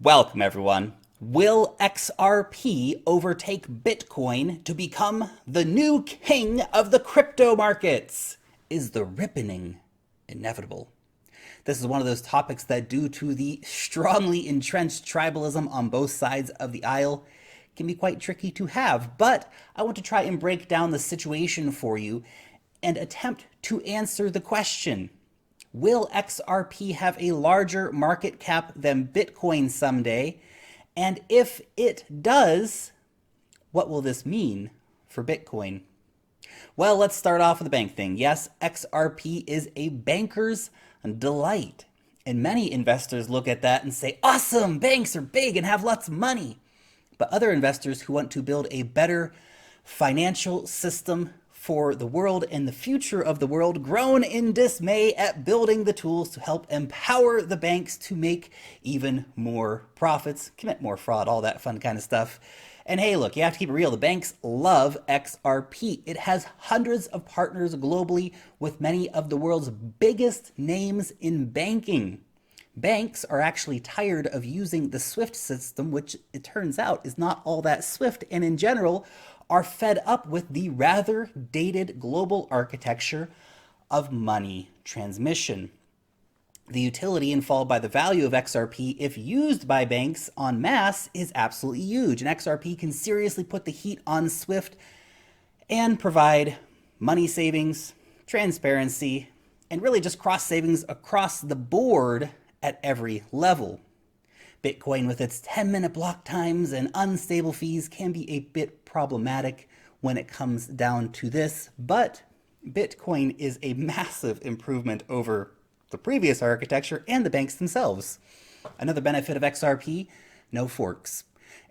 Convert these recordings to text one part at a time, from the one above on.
Welcome, everyone. Will XRP overtake Bitcoin to become the new king of the crypto markets? Is the ripening inevitable? This is one of those topics that, due to the strongly entrenched tribalism on both sides of the aisle, can be quite tricky to have. But I want to try and break down the situation for you and attempt to answer the question: will XRP have a larger market cap than Bitcoin someday? And if it does, what will this mean for Bitcoin? Well, let's start off with the bank thing. Yes, XRP is a banker's delight. And many investors look at that and say, awesome, banks are big and have lots of money. But other investors who want to build a better financial system for the world and the future of the world groan in dismay at building the tools to help empower the banks to make even more profits, commit more fraud, all that fun kind of stuff. And hey, look, you have to keep it real. The banks love XRP. It has hundreds of partners globally with many of the world's biggest names in banking. Banks are actually tired of using the SWIFT system, which it turns out is not all that swift, and in general are fed up with the rather dated global architecture of money transmission. The utility and followed by the value of XRP, if used by banks en masse, is absolutely huge. And XRP can seriously put the heat on SWIFT and provide money savings, transparency, and really just cross savings across the board at every level. Bitcoin, with its 10-minute block times and unstable fees, can be a bit problematic when it comes down to this, but Bitcoin is a massive improvement over the previous architecture and the banks themselves. Another benefit of XRP: no forks.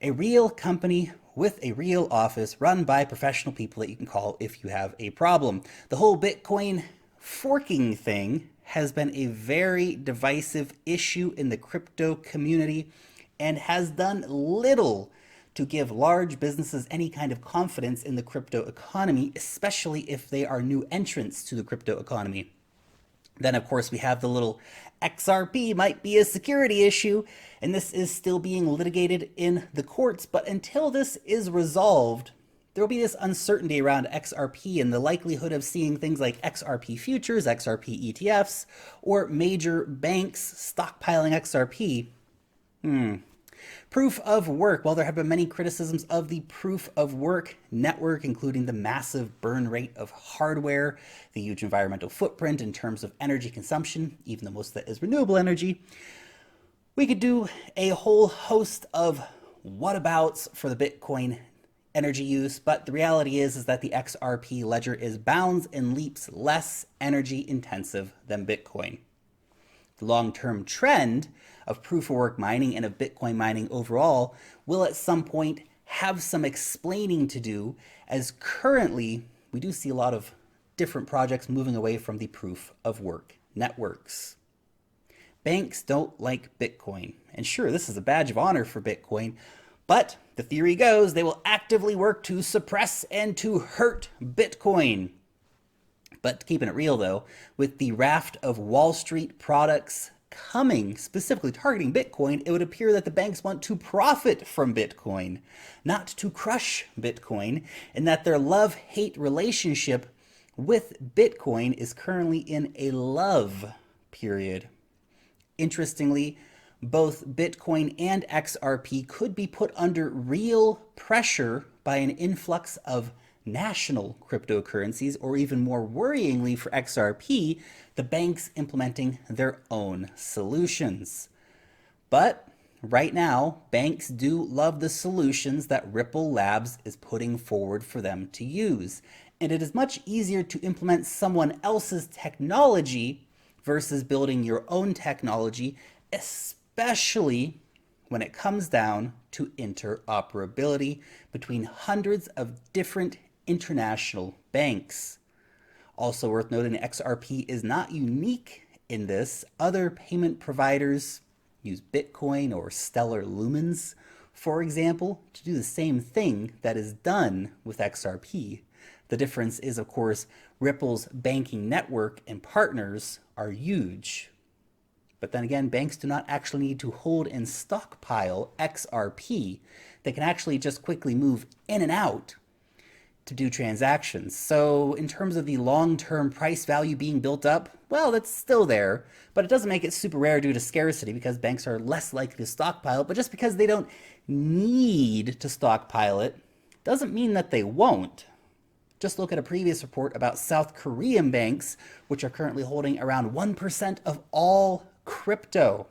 A real company with a real office run by professional people that you can call if you have a problem. The whole Bitcoin forking thing has been a very divisive issue in the crypto community and has done little to give large businesses any kind of confidence in the crypto economy, especially if they are new entrants to the crypto economy. Then, of course, we have the little XRP might be a security issue, and this is still being litigated in the courts. But until this is resolved, there will be this uncertainty around XRP and the likelihood of seeing things like XRP futures, XRP ETFs, or major banks stockpiling XRP. Proof of work. Well, there have been many criticisms of the proof of work network, including the massive burn rate of hardware, the huge environmental footprint in terms of energy consumption, even though most of that is renewable energy. We could do a whole host of whatabouts for the Bitcoin energy use, but the reality is that the XRP ledger is bounds and leaps less energy intensive than Bitcoin. The long-term trend of proof-of-work mining and of Bitcoin mining overall will at some point have some explaining to do, as currently we do see a lot of different projects moving away from the proof-of-work networks. Banks don't like Bitcoin, and sure, this is a badge of honor for Bitcoin, but the theory goes they will actively work to suppress and to hurt Bitcoin. But keeping it real though, with the raft of Wall Street products coming specifically targeting Bitcoin, it would appear that the banks want to profit from Bitcoin, not to crush Bitcoin, and that their love-hate relationship with Bitcoin is currently in a love period. Interestingly, both Bitcoin and XRP could be put under real pressure by an influx of national cryptocurrencies, or even more worryingly for XRP, the banks implementing their own solutions. But right now, banks do love the solutions that Ripple Labs is putting forward for them to use. And it is much easier to implement someone else's technology versus building your own technology, especially when it comes down to interoperability between hundreds of different international banks. Also worth noting, XRP is not unique in this. Other payment providers use Bitcoin or Stellar Lumens, for example, to do the same thing that is done with XRP. The difference is, of course, Ripple's banking network and partners are huge. But then again, banks do not actually need to hold and stockpile XRP. They can actually just quickly move in and out to do transactions. So in terms of the long-term price value being built up, well, that's still there, but it doesn't make it super rare due to scarcity because banks are less likely to stockpile. But just because they don't need to stockpile it doesn't mean that they won't. Just look at a previous report about South Korean banks, which are currently holding around 1% of all crypto.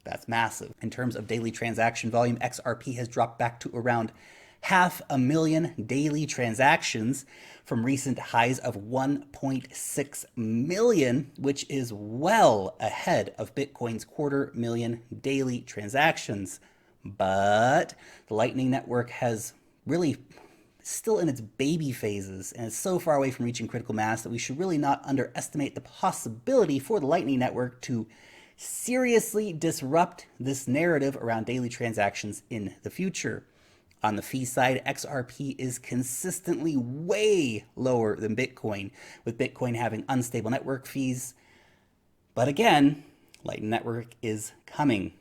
That's massive. In terms of daily transaction volume, XRP has dropped back to around 500,000 daily transactions from recent highs of 1.6 million, which is well ahead of Bitcoin's 250,000 daily transactions. But the Lightning Network has really still in its baby phases, and it's so far away from reaching critical mass that we should really not underestimate the possibility for the Lightning Network to seriously disrupt this narrative around daily transactions in the future. On the fee side, XRP is consistently way lower than Bitcoin, with Bitcoin having unstable network fees. But again, Lightning Network is coming.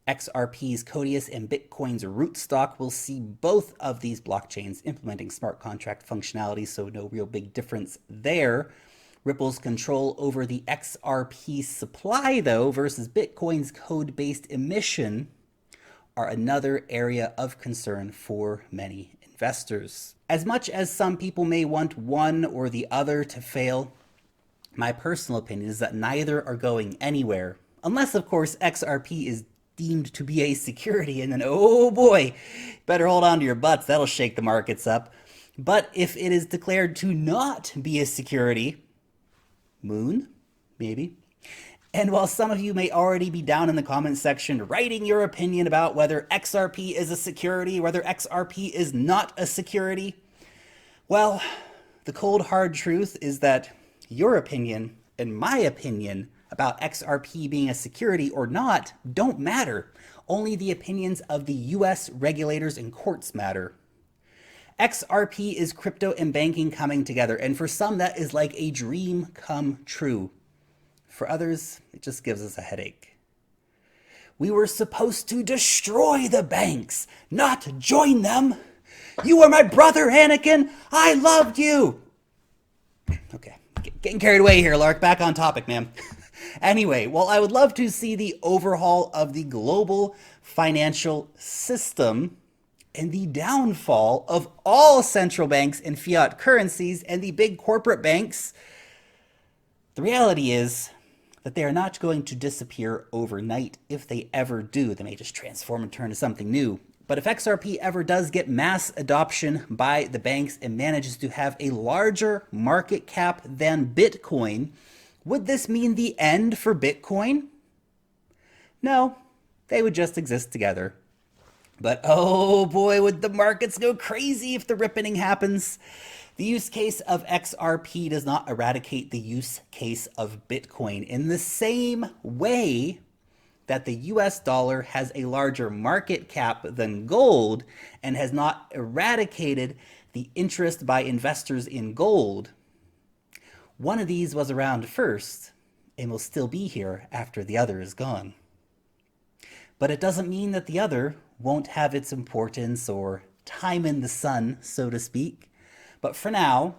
XRP's Codius and Bitcoin's Rootstock will see both of these blockchains implementing smart contract functionality, so no real big difference there. Ripple's control over the XRP supply, though, versus Bitcoin's code-based emission are another area of concern for many investors. As much as some people may want one or the other to fail, my personal opinion is that neither are going anywhere. Unless, of course, XRP is deemed to be a security, and then, oh boy, better hold on to your butts. That'll shake the markets up. But if it is declared to not be a security, Moon, maybe. And while some of you may already be down in the comments section writing your opinion about whether XRP is a security, whether XRP is not a security, well, the cold hard truth is that your opinion and my opinion about XRP being a security or not don't matter. Only the opinions of the US regulators and courts matter. XRP is crypto and banking coming together, and for some that is like a dream come true. For others, it just gives us a headache. We were supposed to destroy the banks, not join them. You were my brother, Anakin. I loved you. Okay, getting carried away here, Lark. Back on topic, man. Anyway, well, I would love to see the overhaul of the global financial system and the downfall of all central banks and fiat currencies and the big corporate banks. The reality is that they are not going to disappear overnight. If they ever do, they may just transform and turn to something new. But if XRP ever does get mass adoption by the banks and manages to have a larger market cap than Bitcoin, would this mean the end for Bitcoin? No, they would just exist together. But oh boy, would the markets go crazy if the ripping happens. The use case of XRP does not eradicate the use case of Bitcoin in the same way that the US dollar has a larger market cap than gold and has not eradicated the interest by investors in gold. One of these was around first and will still be here after the other is gone. But it doesn't mean that the other won't have its importance or time in the sun, so to speak. But for now,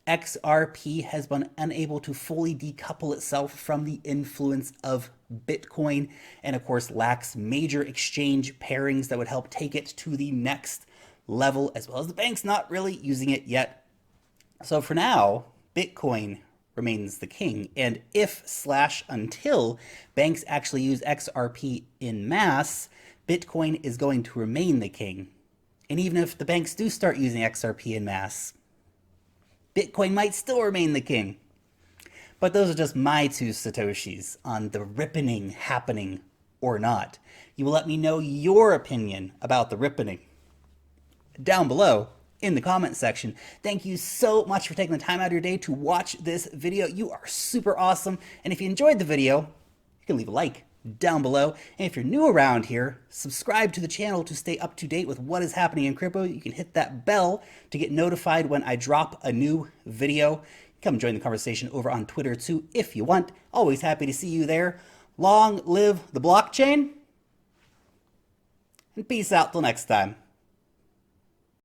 XRP has been unable to fully decouple itself from the influence of Bitcoin, and of course lacks major exchange pairings that would help take it to the next level, as well as the banks not really using it yet. So for now, Bitcoin remains the king, and if/until banks actually use XRP in mass, Bitcoin is going to remain the king. And even if the banks do start using XRP in mass, Bitcoin might still remain the king. But those are just my 2 Satoshis on the ripping happening or not. You will let me know your opinion about the ripping down below in the comment section. Thank you so much for taking the time out of your day to watch this video. You are super awesome. And if you enjoyed the video, you can leave a like down below. And if you're new around here, subscribe to the channel to stay up to date with what is happening in crypto. You can hit that bell to get notified when I drop a new video. Come join the conversation over on Twitter too if you want. Always happy to see you there. Long live the blockchain. And peace out till next time.